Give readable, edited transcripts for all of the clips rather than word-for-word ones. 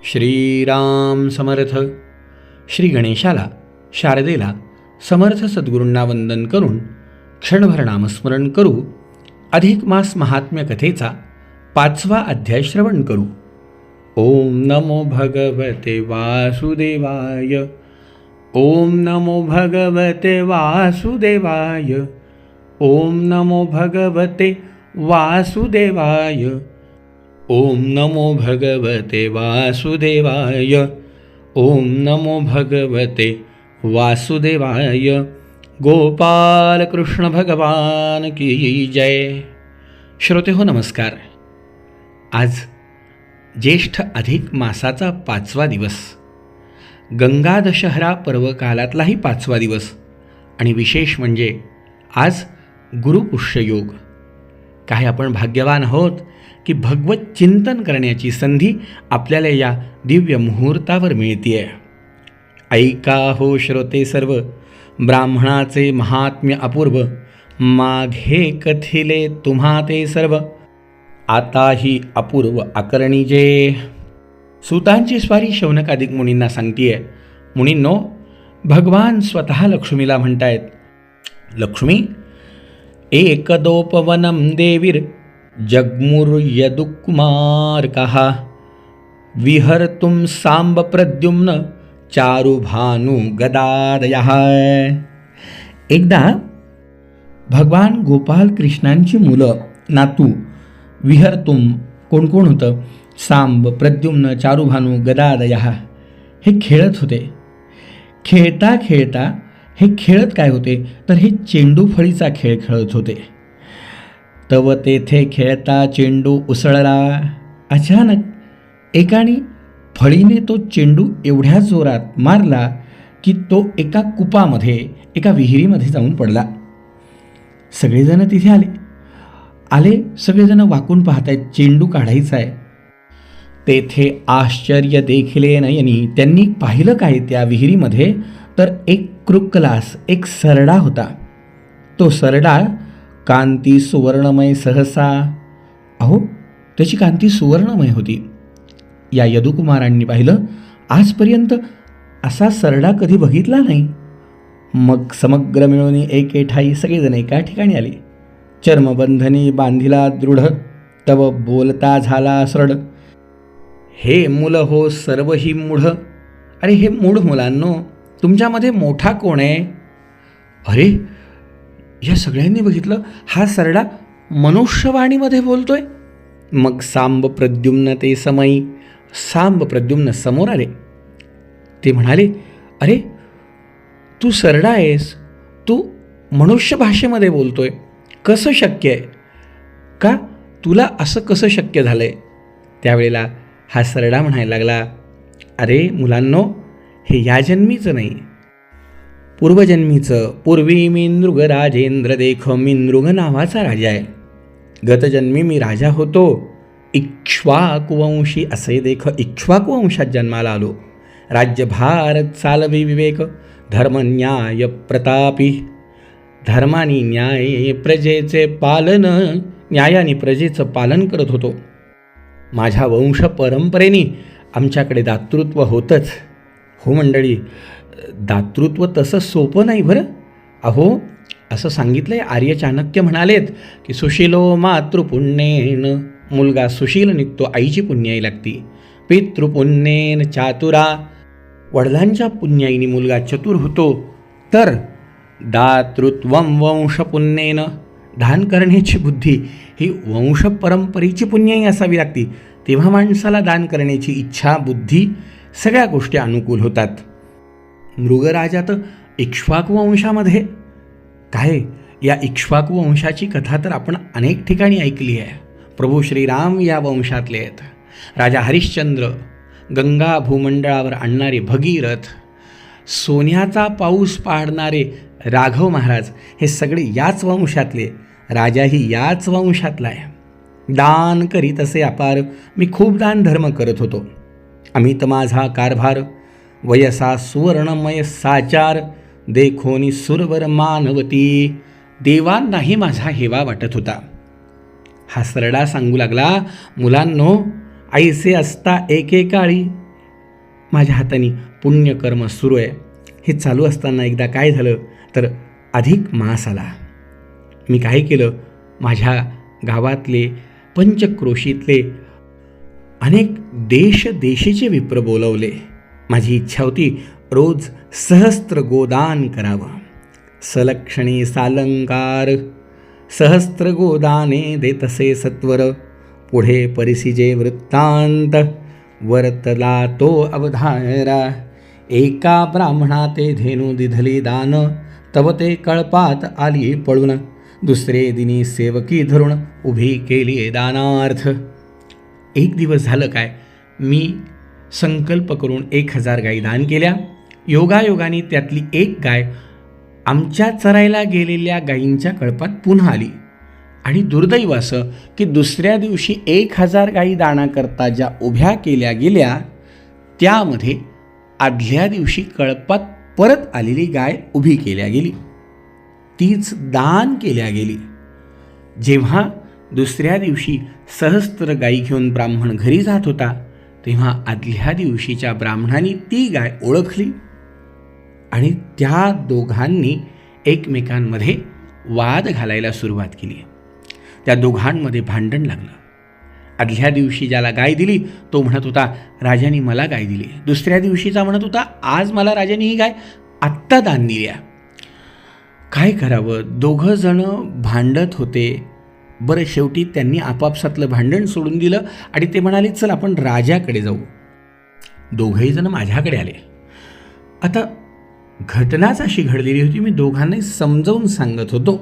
श्रीराम समर्थ. श्री गणेशाला, शारदेला, समर्थ सद्गुरूंना वंदन करून क्षणभर नामस्मरण करू. अधिक मास महात्म्य कथेचा 5वा अध्याय श्रवण करू. ओम नमो भगवते वासुदेवाय. ओम नमो भगवते वासुदेवाय. ओम नमो भगवते वासुदेवाय. ओम नमो भगवते वासुदेवाय. ओम नमो भगवते वासुदेवाय. गोपाल कृष्ण भगवान की जय. श्रोते हो नमस्कार. आज ज्येष्ठ अधिक मासाचा 5वा दिवस, गंगा दशहरा पर्वकालातलाही 5वा दिवस आणि विशेष म्हणजे आज गुरुपुष्य योग. काय आपण भाग्यवान आहोत की भगवत चिंतन करण्याची संधी आपल्याला या दिव्य मुहूर्तावर मिळतीये. ऐका हो श्रोते सर्व, ब्राह्मणाचे महात्म्य अपूर्व, माघे कथिले तुम्हा ते सर्व, आताही अपूर्व आकरणीजे. सुतांची स्वारी शौनकादिक मुनींना सांगतीये. मुनींनो, भगवान स्वतः लक्ष्मीला म्हणतायत, लक्ष्मी एकदोपवनम देवीर जगमुर्यदुकुमार कहा विहर्तुम सांब प्रद्युम्न चारुभानु गदादयः. एकदा भगवान गोपाल कृष्णांची मुलं, नातू, विहर्तुम कोण कोण होतं, सांब, प्रद्युम्न, चारुभानु, गदादयः हे खेळत होते. खेळता खेळता हे खेळत काय होते तर हे चेंडू फळीचा खेळ खेळत होते. तव तेथे खेळता चेंडू उसळला. अचानक एकाने फळीने तो चेंडू एवढ्या जोरात मारला की तो एका कुपामध्ये, एका विहिरीमध्ये जाऊन पडला. सगळेजण तिथे आले. सगळेजण वाकून पाहतायत, चेंडू काढायचा आहे. तेथे आश्चर्य देखिले नयनी. त्यांनी पाहिलं काय त्या विहिरीमध्ये तर एक क्रुक्कलास, एक सरडा होता. तो सरडा कांती सुवर्णमय सहसा. अहो, त्याची कांती सुवर्णमय होती. या यदुकुमारांनी पाहिलं, आजपर्यंत असा सरडा कधी बघितला नाही. मग समग्र मिळून एके ठाई सगळेजण एका ठिकाणी आले. चर्मबंधनी बांधिला दृढ, तव बोलता झाला सरड. हे मुलं हो सर्व ही मूढ. अरे हे मूढ मुलांनो, तुमच्यामध्ये मोठा कोण आहे? अरे, या सगळ्यांनी बघितलं, हा सरडा मनुष्यवाणीमध्ये बोलतोय. मग सांब प्रद्युम्न ते समयी, सांब प्रद्युम्न समोर आले. ते म्हणाले, अरे तू सरडा आहेस, तू मनुष्य भाषेमध्ये बोलतोय, कसं शक्य आहे? का तुला असं कसं शक्य झालं आहे? त्यावेळेला हा सरडा म्हणायला लागला, अरे मुलांनो, हे या जन्मीचं नाही, पूर्वजन्मीचं. पूर्वी मी नृग राजेंद्र देख, मी नृग नावाचा राजा आहे. गतजन्मी मी राजा होतो, इक्ष्वाकुवंशी असे देख, इक्ष्वाकुवंशात जन्माला आलो. राज्यभार चालवी विवेक, धर्मन्याय प्रतापी. धर्मानी न्याय प्रजेचे पालन, न्यायाने प्रजेचं पालन करत होतो. माझ्या वंश परंपरेने आमच्याकडे दातृत्व होतंच. हो मंडळी, दातृत्व तसं सोपं नाही बरं. अहो, असं सांगितलं आहे, आर्य चाणक्य म्हणालेत की सुशीलो मातृपुण्येन, मुलगा सुशील निघतो, आईची पुण्याई लागती. पितृपुण्येन चातुरा, वडिलांच्या पुण्याईने मुलगा चतुर होतो. तर दातृत्वम वंशपुण्येन, दान करण्याची बुद्धी ही वंश परंपरेची पुण्याई असावी लागती. तेव्हा माणसाला दान करण्याची इच्छा, बुद्धी, सगळ्या गोष्टी अनुकूल होतात. मृगराजा तर इक्ष्वाकू वंशामध्ये. काय, या इक्ष्वाकू वंशाची कथा तर आपण अनेक ठिकाणी ऐकली आहे. प्रभू श्रीराम या वंशातले आहेत. राजा हरिश्चंद्र, गंगा भूमंडळावर आणणारे भगीरथ, सोन्याचा पाऊस पाडणारे राघव महाराज, हे सगळे याच वंशातले. राजाही याच वंशातला आहे. दान करीत असे अपार, मी खूप दान धर्म करत होतो. अमित माझा कारभार, वयसा सुवर्णमय साचार, देखोनी सुरवर मानवती. देवांनाही माझा हेवा वाटत होता. हा सरडा सांगू लागला, मुलांनो, ऐसे असता एकेकाळी माझ्या हाताने पुण्यकर्म सुरू आहे. हे चालू असताना एकदा काय झालं तर अधिक मास आला. मी काय केलं, माझ्या गावातले पंचक्रोशीतले अनेक देशदेशीचे विप्र बोलवले. माझी इच्छा होती रोज सहस्त्र गोदान करावं. सलक्षणी सालंकार सहस्त्र गोदाने देतसे सत्वर. पुढे परिसिजे वृत्तांत वर्तला तो अवधारा. एका ब्राह्मणा ते धेनू दिधली दान. तव ते कळपात आली पळून. दुसरे दिनी सेवकी धरून उभी केली दानार्थ. एक दिवस झालं काय, मी संकल्प करून 1000 गायी दान केल्या. योगायोगाने त्यातली एक गाय आमच्या चरायला गेलेल्या गायींच्या कळपात पुन्हा आली. आणि दुर्दैव असं की दुसऱ्या दिवशी 1000 गायी दानाकरता ज्या उभ्या केल्या गेल्या त्यामध्ये आदल्या दिवशी कळपात परत आलेली गाय उभी केल्या गेली, तीच दान केल्या गेली. जेव्हा दुसऱ्या दिवशी सहस्त्र गायी घेऊन ब्राह्मण घरी जात होता तेव्हा आदल्या दिवशीच्या ब्राह्मणाने ती गाय ओळखली आणि त्या दोघांनी एकमेकांमध्ये वाद घालायला सुरुवात केली. त्या दोघांमध्ये भांडण लागलं. आदल्या दिवशी ज्याला गाय दिली तो म्हणत होता राजाने मला गाय दिली. दुसऱ्या दिवशीचा म्हणत होता आज मला राजाने ही गाय आत्ता दान दिली आहे. काय करावं, दोघं जण भांडत होते. बरं, शेवटी त्यांनी आपापसातलं भांडण सोडून दिलं आणि ते म्हणाले चल आपण राजाकडे जाऊ. दोघंही जण माझ्याकडे आले. आता घटनाच अशी घडलेली होती, मी दोघांनाही समजावून सांगत होतो,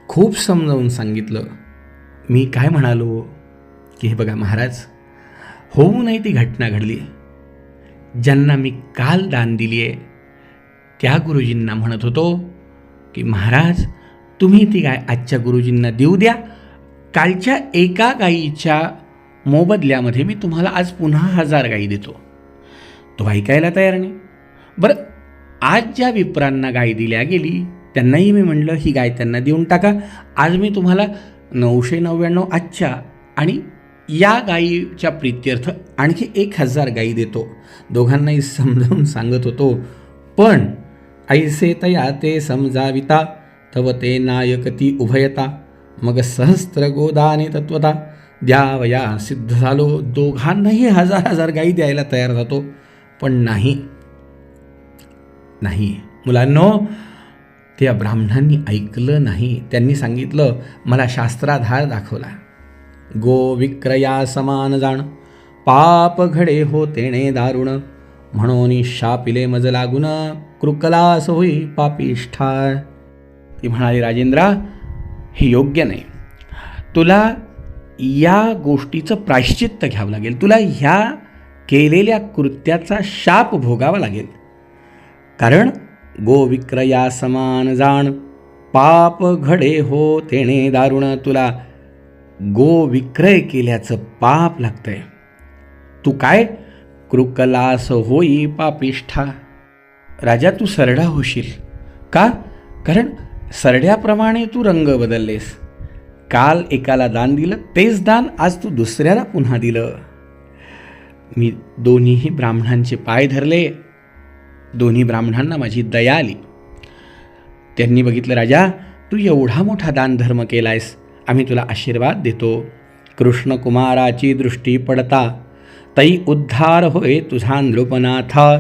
खूप समजावून सांगितलं. मी काय म्हणालो की हे बघा महाराज, होऊ नये ती घटना घडली. ज्यांना मी काल दान दिली आहे त्या गुरुजींना म्हणत होतो की महाराज तुम्ही ती गाय आजच्या गुरुजींना देऊ द्या. कालच्या एका गायीच्या मोबदल्यामध्ये मी तुम्हाला आज पुन्हा 1000 गायी देतो. तो ऐकायला तयार नाही. बरं, आज ज्या विप्रांना गाय दिल्या गेली त्यांनाही मी म्हणलं ही गाय त्यांना देऊन टाका. आज मी तुम्हाला 999 आजच्या आणि या गायीच्या प्रीत्यर्थ आणखी 1000 गायी देतो. दोघांनाही समजावून सांगत होतो. पण ऐसे तया ते समजाविता तव ते नायकती उभयता. मग सहस्त्र गोदाने तत्वता द्यावया सिद्ध झालो. दोघांनाही 1000 गायी द्यायला तयार जातो. पण नाही मुलांनो, त्या ब्राह्मणांनी ऐकलं नाही. त्यांनी सांगितलं मला शास्त्राधार दाखवला. गो विक्रया समान जाण पाप घडे हो तेणे दारुण. म्हणून शापिले मज लागून कृकलास होई पापिष्ठा. ती म्हणाली राजेंद्रा हे योग्य नाही. तुला या गोष्टीचं प्रायश्चित्त घ्यावं लागेल. तुला ह्या केलेल्या कृत्याचा शाप भोगावा लागेल. कारण गो विक्रया समान जाण पाप घडे हो तेणे दारुण. तुला गो विक्रय केल्याचं पाप लागतंय. तू काय कृकलास होई पापिष्ठा. राजा तू सरडा होशील. का? कारण सरड्याप्रमाणे तू रंग बदललेस. काल एकाला दान दिलं तेच दान आज तू दुसऱ्याला पुन्हा दिलं. मी दोन्हीही ब्राह्मणांचे पाय धरले. दोन्ही ब्राह्मणांना माझी दया आली. त्यांनी बघितलं राजा तू एवढा मोठा दानधर्म केलायस, आम्ही तुला आशीर्वाद देतो. कृष्णकुमाराची दृष्टी पडता तई उद्धार होय तुझा नृपनाथा.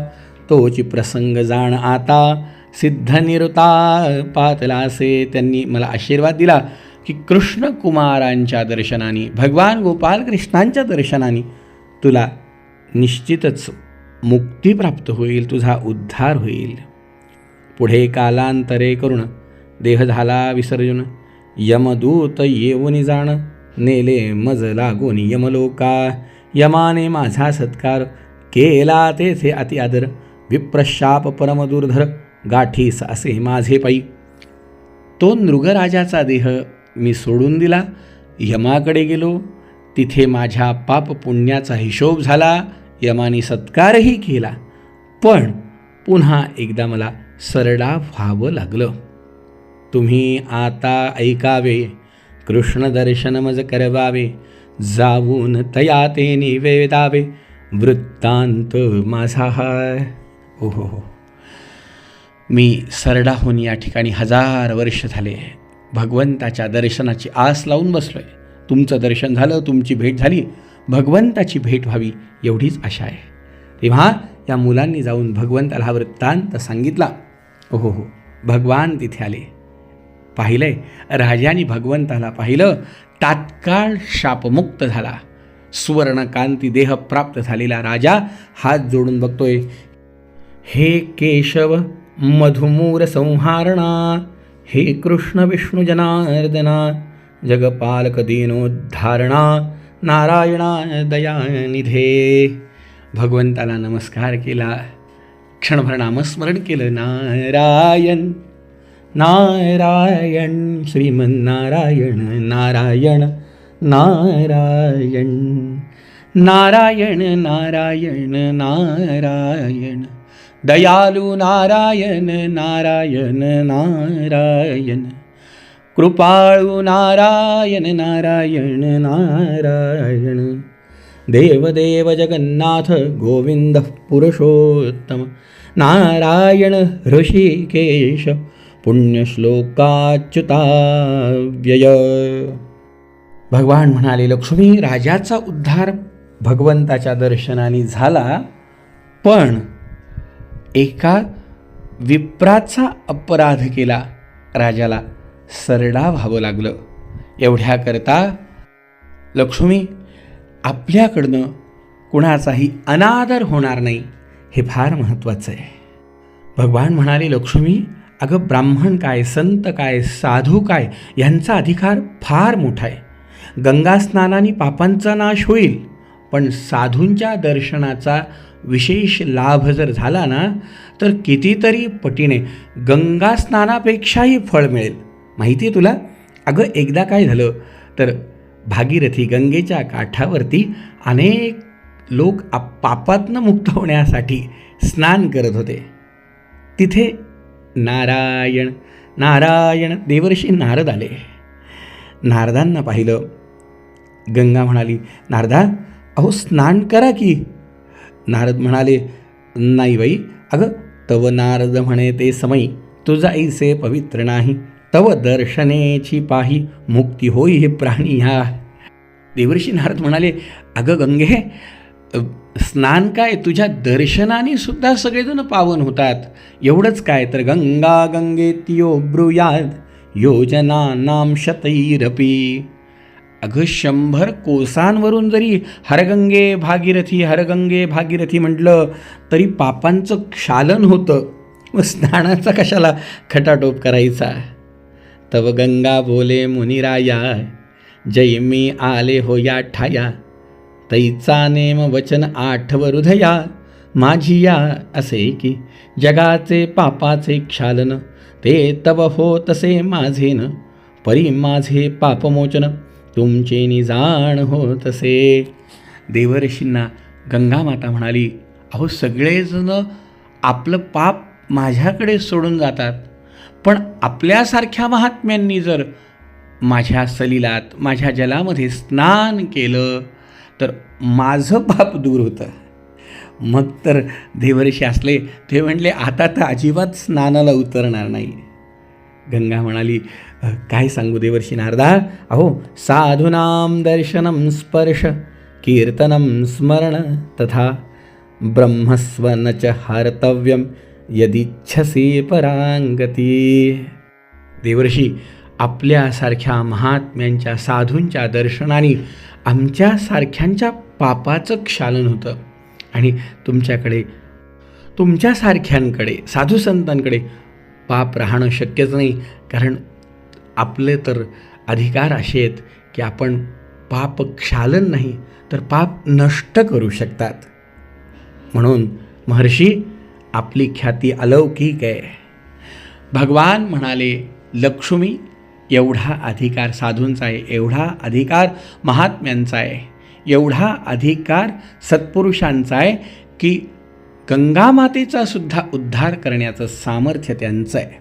तोची प्रसंग जाण आता सिद्ध निरुता पातलासे. त्यांनी मला आशीर्वाद दिला की कृष्णकुमारांच्या दर्शनाने, भगवान गोपाल कृष्णांच्या दर्शनाने तुला निश्चितच मुक्ती प्राप्त होईल, तुझा उद्धार होईल. पुढे कालांतरे करून देह झाला विसर्जन. यमदूत येऊनी जाण नेले मज लागून यमलोका. यमाने माझा सत्कार केला तेथे अति आदर. विप्रशाप परमदुर्धर गाठीस असे माझे पायी. तो नृगराजाचा देह मी सोडून दिला, यमाकडे गेलो. तिथे माझ्या पाप पुण्याचा हिशोब झाला. यमाने सत्कारही केला. पण पुन्हा एकदा मला सरडा व्हावं लागलं. तुम्ही आता ऐकावे कृष्ण दर्शन मज करवावे. जाऊन तया ते निवेदावे वृत्तांत माझा हाय. ओहो हो, मी सरडाहून या ठिकाणी 1000 वर्ष झाले भगवंताच्या दर्शनाची आस लावून बसलोय. तुमचं दर्शन झालं, तुमची भेट झाली, भगवंताची भेट व्हावी एवढीच आशा आहे. तेव्हा या मुलांनी जाऊन भगवंताला हा वृत्तांत सांगितला. ओहो हो, भगवान तिथे आले. पाहिलंय, राजाने भगवंताला पाहिलं, तात्काळ शापमुक्त झाला. सुवर्णकांती देह प्राप्त झालेला राजा हात जोडून बघतोय. हे केशव मधुमूर संहारणा, हे कृष्ण विष्णू जनार्दना, जगपालक दीनोद्धारणा, नारायणा दयानिधे. भगवंताला नमस्कार केला, क्षणभर नामस्मरण केलं. नारायण नारायण श्रीमन्नारायण नारायण नारायण नारायण नारायण नारायण दयालु नारायण नारायण नारायण कृपाळू नारायण नारायण नारायण देवदेव जगन्नाथ गोविंद पुरुषोत्तम नारायण ऋषिकेश पुण्यश्लोकाच्युताव्यय. भगवान म्हणाले, लक्ष्मी, राजाचा उद्धार भगवंताच्या दर्शनाने झाला, पण एका विप्राचा अपराध केला. राजाला सरडा व्हावं लागलं. एवढ्याकरता लक्ष्मी, आपल्याकडनं कुणाचाही अनादर होणार नाही, हे फार महत्त्वाचं आहे. भगवान म्हणाले, लक्ष्मी, अगं ब्राह्मण काय, संत काय, साधू काय, यांचा अधिकार फार मोठा आहे. गंगा स्नानाने पापांचा नाश होईल, पण साधूंच्या दर्शनाचा विशेष लाभ जर झाला ना, तर कितीतरी पटीने गंगा स्नानापेक्षाही फळ मिळेल. माहिती आहे तुला? अगं एकदा काय झालं तर भागीरथी गंगेच्या काठावरती अनेक लोक पापातनं मुक्त होण्यासाठी स्नान करत होते. तिथे नारायण नारायण देवर्षी नारद आले. नारदांना पाहिलं. गंगा म्हणाली, नारदा, अहो स्नान करा की. नारद म्हणाले, नाही बाई, अगं तव नारद म्हणे ते समय, तुझा ऐसे पवित्र नाही, तव दर्शनेची पाही मुक्ती होई हे प्राणी ह्या. देवर्षी नारद म्हणाले, अगं गंगे, स्नान काय, तुझ्या दर्शनाने सुद्धा सगळेजण पावन होतात. एवढंच काय तर गंगा गंगेत्यो ब्रूयाद योजनानां शतैरपि. अगं 100 कोसांवरून जरी हरगंगे भागीरथी हरगंगे भागीरथी म्हटलं तरी पापांचं क्षालन होतं. मग स्नानाचा कशाला खटाटोप करायचा. तव गंगा बोले मुनिराया, जय मी आले हो या ठाया, तैचा नेम वचन आठव हृदया, माझी या असे की जगाचे पापाचे क्षालन, ते तव हो तसे माझेन, परी माझे पापमोचन, तुमचे निजाण हो तसे. देवर्षींना गंगा माता म्हणाली, अहो सगळेजण आपलं पाप माझ्याकडे सोडून जातात, पण आपल्यासारख्या महात्म्यांनी जर माझ्या सलिलात माझ्या जलामध्ये स्नान केलं तर माझं पाप दूर होतं. मग तर देवर्षी असले ते म्हणले, आता तर अजिबात स्नानाला उतरणार नाही. गंगा म्हणाली, काय सांगू देवर्षी नारदा, अहो साधूनां दर्शनं स्पर्श कीर्तनं स्मरण तथा ब्रह्मस्वन च हर्तव्यम यदिच्छसी परांगती. देवर्षी, आपल्यासारख्या महात्म्यांच्या साधूंच्या दर्शनाने आमच्यासारख्यांच्या पापाचं क्षालन होतं आणि तुमच्यासारख्यांकडे साधू संतांकडे पाप राहणं शक्यच नाही. कारण आपले तर अधिकार असे आहेत की आपण पाप क्षालन नाही तर पाप नष्ट करू शकतात. म्हणून महर्षी, आपली ख्याती अलौकिक आहे. भगवान म्हणाले, लक्ष्मी, एवढा अधिकार साधूंचा आहे, एवढा अधिकार महात्म्यांचा आहे, एवढा अधिकार सत्पुरुषांचा आहे की गंगामातेचा सुद्धा उद्धार करण्याचं सामर्थ्य त्यांचं आहे.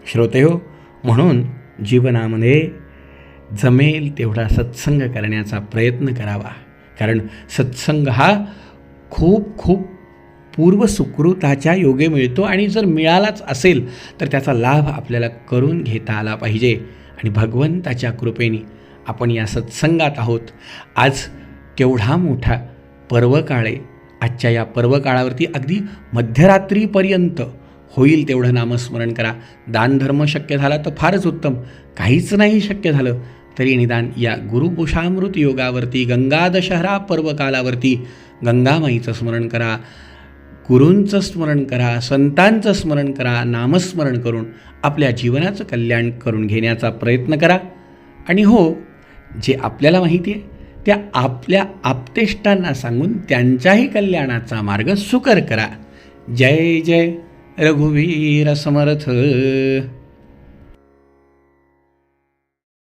श्रोतेहो, म्हणून जीवनामध्ये जमेल तेवढा सत्संग करण्याचा प्रयत्न करावा. कारण सत्संग हा खूप खूप पूर्वसुकृताच्या योगे मिळतो आणि जर मिळालाच असेल तर त्याचा लाभ आपल्याला करून घेता आला पाहिजे. आणि भगवंताच्या कृपेने आपण या सत्संगात आहोत. आज केवढा मोठा पर्वकाळ आहे. आजच्या या पर्वकाळावरती अगदी मध्यरात्रीपर्यंत होईल तेवढं नामस्मरण करा. दानधर्म शक्य झाला तर फारच उत्तम. काहीच नाही शक्य झालं तरी निदान या गुरुपुषामृत योगावरती गंगा दशहरा पर्वकालावरती गंगामाईचं स्मरण करा, गुरूंचं स्मरण करा, संतांचं स्मरण करा. नामस्मरण करून आपल्या जीवनाचं कल्याण करून घेण्याचा प्रयत्न करा. आणि हो, जे आपल्याला माहिती आहे त्या आपल्या आप्तेष्टांना सांगून त्यांच्याही कल्याणाचा मार्ग सुकर करा. जय जय रघुवीर समर्थ.